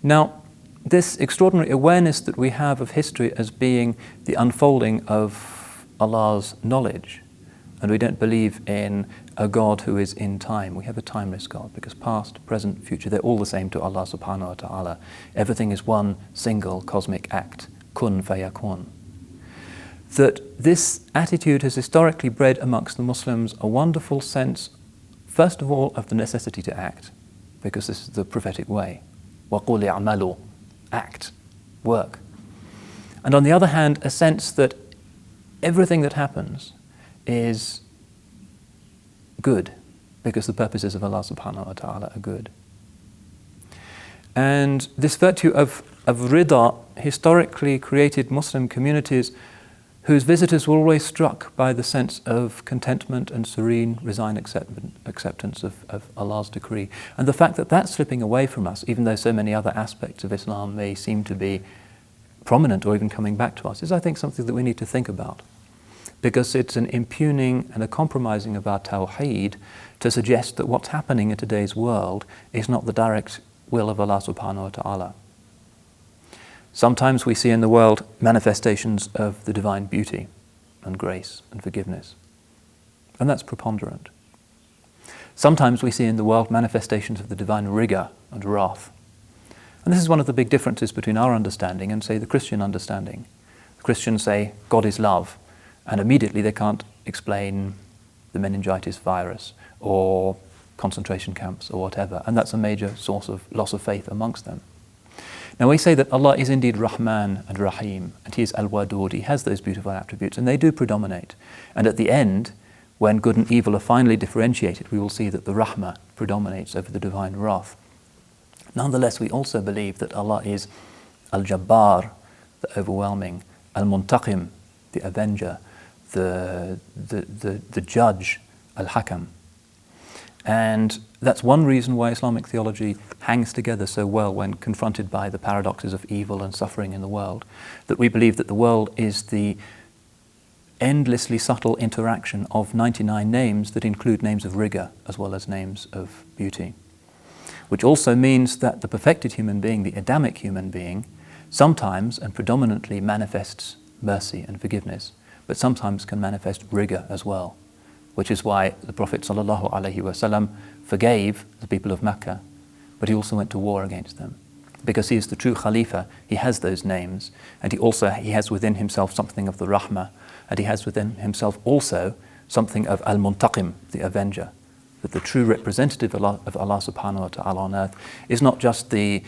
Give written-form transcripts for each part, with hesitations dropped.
Now, this extraordinary awareness that we have of history as being the unfolding of Allah's knowledge, and we don't believe in a God who is in time. We have a timeless God, because past, present, future, they're all the same to Allah subhanahu wa ta'ala. Everything is one single cosmic act, kun fayakun. That this attitude has historically bred amongst the Muslims a wonderful sense, first of all, of the necessity to act, because this is the prophetic way. وَقُولِ اعْمَلُوا, act, work. And on the other hand, a sense that everything that happens is good, because the purposes of Allah subhanahu wa ta'ala are good. And this virtue of rida historically created Muslim communities whose visitors were always struck by the sense of contentment and serene, resigned acceptance of Allah's decree. And the fact that that's slipping away from us, even though so many other aspects of Islam may seem to be prominent or even coming back to us, is, I think, something that we need to think about. Because it's an impugning and a compromising of our tawheed to suggest that what's happening in today's world is not the direct will of Allah subhanahu wa ta'ala. Sometimes we see in the world manifestations of the divine beauty and grace and forgiveness, and that's preponderant. Sometimes we see in the world manifestations of the divine rigor and wrath. And this is one of the big differences between our understanding and, say, the Christian understanding. The Christians say God is love, and immediately they can't explain the meningitis virus or concentration camps or whatever, and that's a major source of loss of faith amongst them. Now we say that Allah is indeed Rahman and Rahim, and He is Al-Wadud, He has those beautiful attributes, and they do predominate. And at the end, when good and evil are finally differentiated, we will see that the Rahmah predominates over the divine wrath. Nonetheless, we also believe that Allah is Al-Jabbar, the overwhelming, Al-Muntaqim, the avenger, the judge, Al-Hakam. And that's one reason why Islamic theology hangs together so well when confronted by the paradoxes of evil and suffering in the world, that we believe that the world is the endlessly subtle interaction of 99 names that include names of rigor as well as names of beauty. Which also means that the perfected human being, the Adamic human being, sometimes and predominantly manifests mercy and forgiveness, but sometimes can manifest rigor as well. Which is why the Prophet ﷺ forgave the people of Mecca, but he also went to war against them. Because he is the true Khalifa, he has those names, and he has within himself something of the Rahmah, and he has within himself also something of Al-Muntaqim, the Avenger. That the true representative of Allah subhanahu wa ta'ala on earth is not just the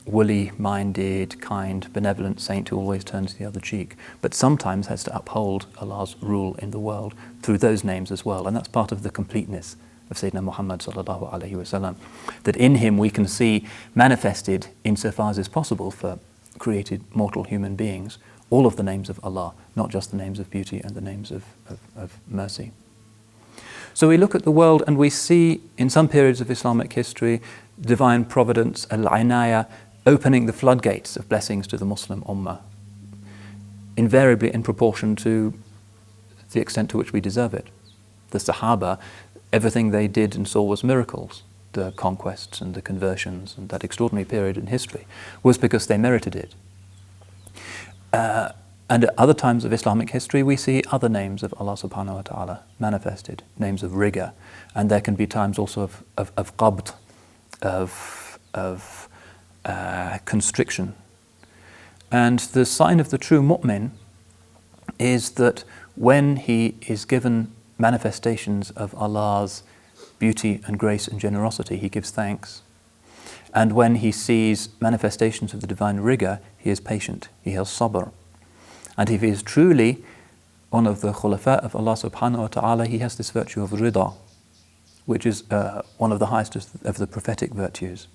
woolly-minded, kind, benevolent saint who always turns the other cheek, but sometimes has to uphold Allah's rule in the world through those names as well. And that's part of the completeness of Sayyidina Muhammad sallallahu alaihi wasallam, that in him we can see manifested, insofar as is possible for created mortal human beings, all of the names of Allah, not just the names of beauty and the names of mercy. So we look at the world and we see in some periods of Islamic history divine providence, al-inaya, opening the floodgates of blessings to the Muslim ummah, invariably in proportion to the extent to which we deserve it. The Sahaba, everything they did and saw was miracles. The conquests and the conversions and that extraordinary period in history was because they merited it. And at other times of Islamic history, we see other names of Allah subhanahu wa ta'ala manifested, names of rigor. And there can be times also of qabd, of constriction. And the sign of the true mu'min is that when he is given manifestations of Allah's beauty and grace and generosity, he gives thanks. And when he sees manifestations of the divine rigor, he is patient, he has sabr. And if he is truly one of the khulafa of Allah subhanahu wa ta'ala, he has this virtue of rida, which is one of the highest of the prophetic virtues.